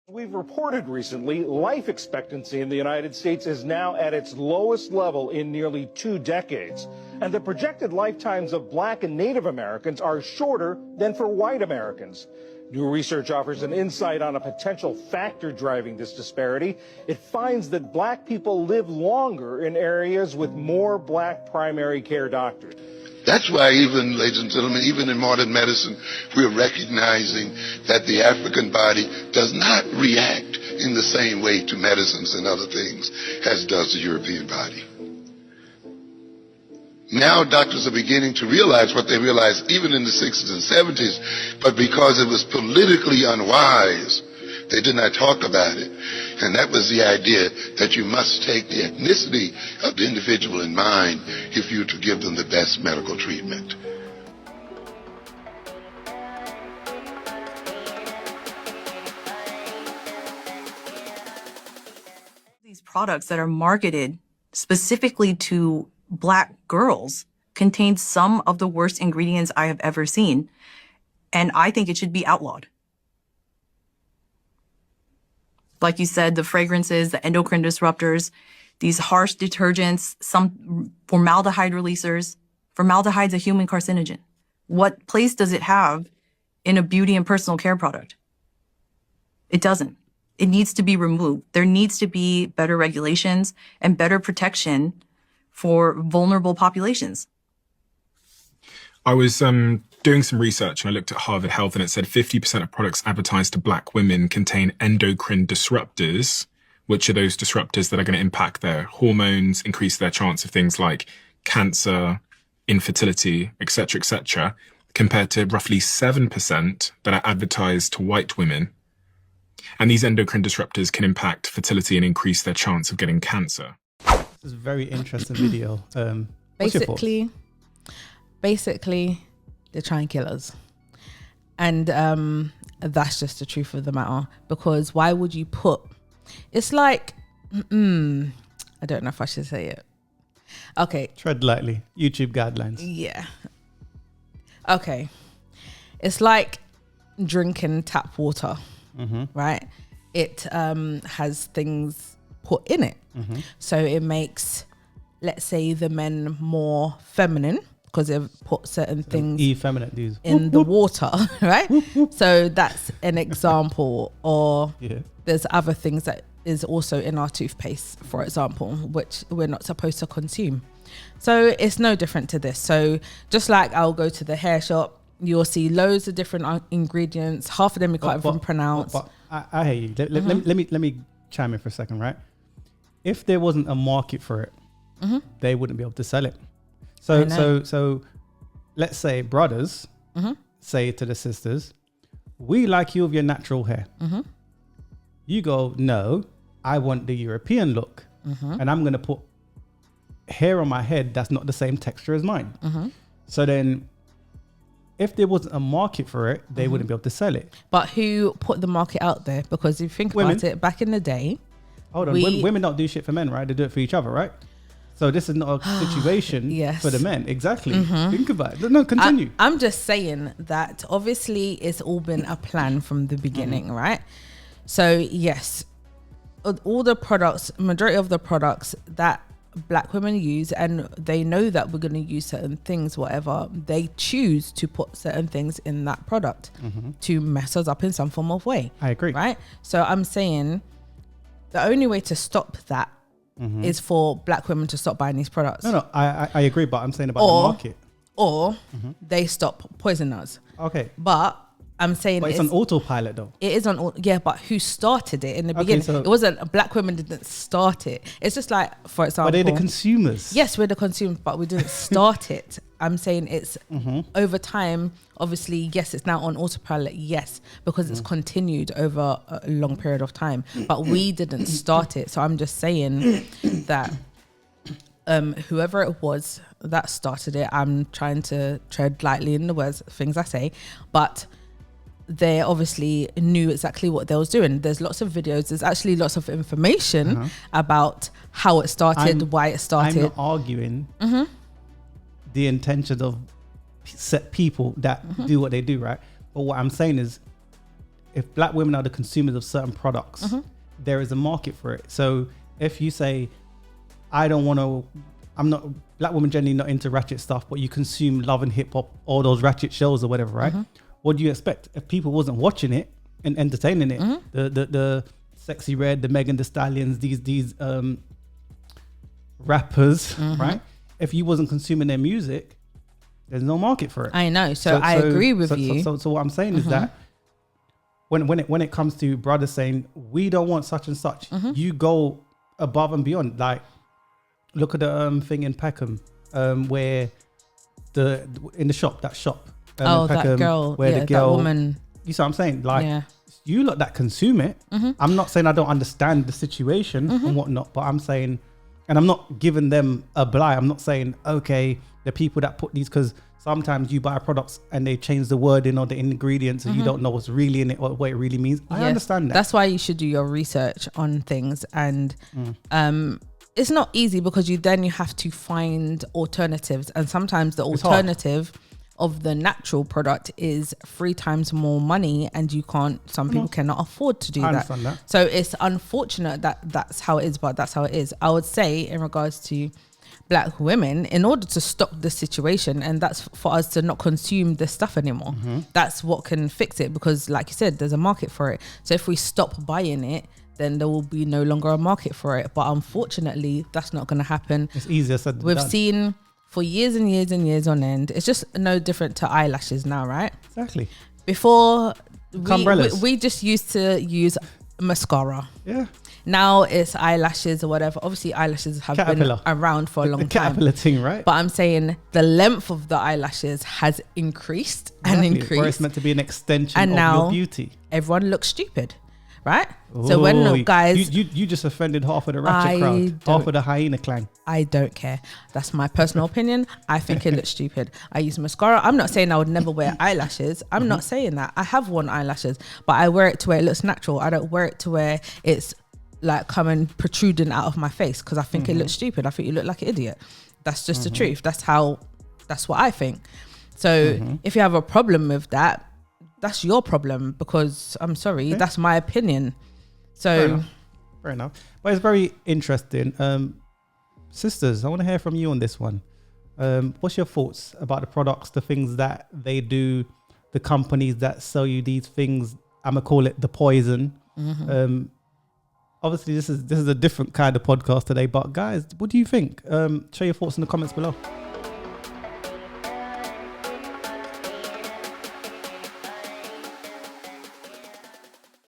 We've reported recently, life expectancy in the United States is now at its lowest level in nearly 2 decades. And the projected lifetimes of Black and Native Americans are shorter than for white Americans. New research offers an insight on a potential factor driving this disparity. It finds that Black people live longer in areas with more Black primary care doctors. That's why even, ladies and gentlemen, even in modern medicine, we're recognizing that the African body does not react in the same way to medicines and other things as does the European body. Now doctors are beginning to realize what they realized even in the 60s and 70s, but because it was politically unwise, they did not talk about it. And that was the idea that you must take the ethnicity of the individual in mind if you're to give them the best medical treatment. These products that are marketed specifically to Black girls contain some of the worst ingredients I have ever seen. And I think it should be outlawed. Like you said, the fragrances, the endocrine disruptors, these harsh detergents, some formaldehyde releasers. Formaldehyde's a human carcinogen. What place does it have in a beauty and personal care product? It doesn't. It needs to be removed. There needs to be better regulations and better protection for vulnerable populations. I was doing some research and I looked at Harvard Health and it said 50% of products advertised to Black women contain endocrine disruptors, which are those disruptors that are going to impact their hormones, increase their chance of things like cancer, infertility, etc., compared to roughly 7% that are advertised to white women. And these endocrine disruptors can impact fertility and increase their chance of getting cancer. This is a very interesting video. What's your thoughts? Basically, they're trying to kill us. And that's just the truth of the matter. Because why would you put... It's like... I don't know if I should say it. Okay. Tread lightly. YouTube guidelines. Yeah. Okay. It's like drinking tap water, right? It has things put in it. So it makes, let's say, the men more feminine, because they've put certain things effeminate in the water, right? So that's an example. Or there's other things that is also in our toothpaste, for example, which we're not supposed to consume. So it's no different to this. So just like I'll go to the hair shop, you'll see loads of different ingredients. Half of them you can't even pronounce. But I hear you. Let me chime in for a second, right? If there wasn't a market for it, they wouldn't be able to sell it. So let's say brothers say to the sisters, we like you with your natural hair. You go, no, I want the European look. And I'm going to put hair on my head that's not the same texture as mine. So then if there wasn't a market for it, they wouldn't be able to sell it. But who put the market out there? Because if you think about it, back in the day... Hold on, women don't do shit for men, right? They do it for each other, right? So this is not a situation for the men. Exactly. Think about it. No, continue. I'm just saying that obviously it's all been a plan from the beginning, right? So yes, all the products, majority of the products that Black women use, and they know that we're going to use certain things, whatever, they choose to put certain things in that product to mess us up in some form of way. I agree. Right? So I'm saying the only way to stop that is for Black women to stop buying these products. No, I agree, but I'm saying about the market. Or they stop poisoning us. Okay. But I'm saying it's on autopilot though. It is on, but who started it in the beginning? So it wasn't, Black women didn't start it. It's just like, for example. But they're the consumers. Yes, we're the consumers, but we didn't start it. I'm saying it's over time, obviously, yes, it's now on autopilot, yes, because it's continued over a long period of time, but we didn't start it. So I'm just saying that whoever it was that started it, I'm trying to tread lightly in the things I say, but they obviously knew exactly what they was doing. There's lots of videos. There's actually lots of information about how it started, why it started. I'm not arguing the intentions of set people that do what they do, right? But what I'm saying is, if black women are the consumers of certain products, there is a market for it. So if you say, black women generally not into ratchet stuff, but you consume Love and Hip Hop, all those ratchet shows or whatever, right? What do you expect? If people wasn't watching it and entertaining it, the Sexy Red, the Megan Thee Stallions, these rappers, right? If you wasn't consuming their music, there's no market for it. I know. So I agree with you. So what I'm saying is that when it comes to brothers saying we don't want such and such, you go above and beyond. Like, look at the thing in Peckham, where in the shop, that Peckham, that girl, where the girl, that woman. You see what I'm saying? Like, you lot that consume it. I'm not saying I don't understand the situation and whatnot, but I'm saying, and I'm not giving them a blight. I'm not saying, okay, the people that put these, because sometimes you buy products and they change the wording or the ingredients and you don't know what's really in it or what it really means. I understand that. That's why you should do your research on things. And it's not easy because you have to find alternatives. And sometimes the alternative of the natural product is 3 times more money, and some people cannot afford to do that. I understand that. So it's unfortunate that that's how it is, but that's how it is. I would say in regards to black women, in order to stop the situation, and that's for us to not consume this stuff anymore. That's what can fix it, because like you said, there's a market for it. So if we stop buying it, then there will be no longer a market for it. But unfortunately, that's not going to happen. It's easier said than done. We've seen for years and years and years on end. It's just no different to eyelashes now, right? Exactly. Before, we just used to use mascara. Yeah. Now it's eyelashes or whatever. Obviously, eyelashes have been around for a long time. Caterpillar thing, right? But I'm saying the length of the eyelashes has increased and increased. Where it's meant to be an extension and of now your beauty. Everyone looks stupid, right? So when guys... You just offended half of the ratchet crowd. Half of the hyena clan. I don't care. That's my personal opinion. I think it looks stupid. I use mascara. I'm not saying I would never wear eyelashes. I'm not saying that. I have worn eyelashes, but I wear it to where it looks natural. I don't wear it to where it's like coming protruding out of my face, because I think it looks stupid. I think you look like an idiot. That's just the truth. That's what I think. So if you have a problem with that, that's your problem, because I'm sorry, that's my opinion. So fair enough. But it's very interesting. Sisters, I want to hear from you on this one. What's your thoughts about the products, the things that they do, the companies that sell you these things? I'm gonna call it the poison. Obviously this is a different kind of podcast today, but guys, what do you think? Share your thoughts in the comments below.